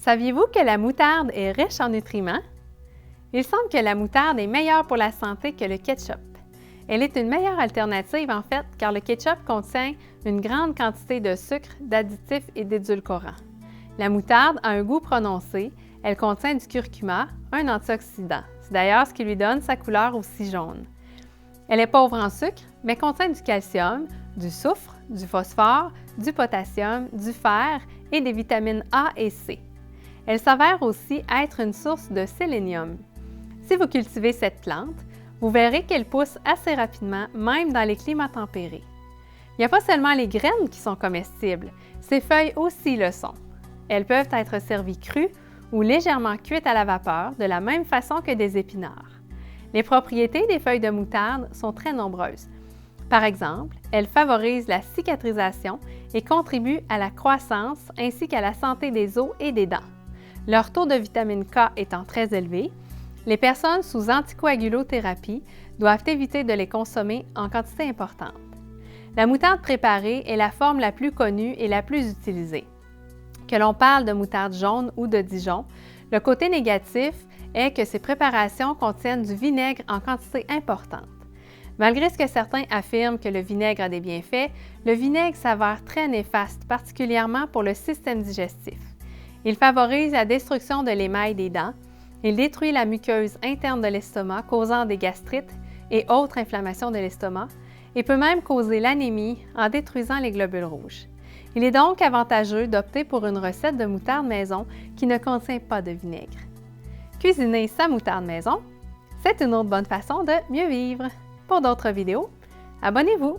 Saviez-vous que la moutarde est riche en nutriments? Il semble que la moutarde est meilleure pour la santé que le ketchup. Elle est une meilleure alternative en fait car le ketchup contient une grande quantité de sucre, d'additifs et d'édulcorants. La moutarde a un goût prononcé, elle contient du curcuma, un antioxydant. C'est d'ailleurs ce qui lui donne sa couleur aussi jaune. Elle est pauvre en sucre, mais contient du calcium, du soufre, du phosphore, du potassium, du fer et des vitamines A et C. Elle s'avère aussi être une source de sélénium. Si vous cultivez cette plante, vous verrez qu'elle pousse assez rapidement, même dans les climats tempérés. Il n'y a pas seulement les graines qui sont comestibles, ses feuilles aussi le sont. Elles peuvent être servies crues ou légèrement cuites à la vapeur, de la même façon que des épinards. Les propriétés des feuilles de moutarde sont très nombreuses. Par exemple, elles favorisent la cicatrisation et contribuent à la croissance ainsi qu'à la santé des os et des dents. Leur taux de vitamine K étant très élevé, les personnes sous anticoagulothérapie doivent éviter de les consommer en quantité importante. La moutarde préparée est la forme la plus connue et la plus utilisée. Que l'on parle de moutarde jaune ou de Dijon, le côté négatif est que ces préparations contiennent du vinaigre en quantité importante. Malgré ce que certains affirment que le vinaigre a des bienfaits, le vinaigre s'avère très néfaste, particulièrement pour le système digestif. Il favorise la destruction de l'émail des dents, il détruit la muqueuse interne de l'estomac, causant des gastrites et autres inflammations de l'estomac, et peut même causer l'anémie en détruisant les globules rouges. Il est donc avantageux d'opter pour une recette de moutarde maison qui ne contient pas de vinaigre. Cuisiner sa moutarde maison, c'est une autre bonne façon de mieux vivre. Pour d'autres vidéos, abonnez-vous!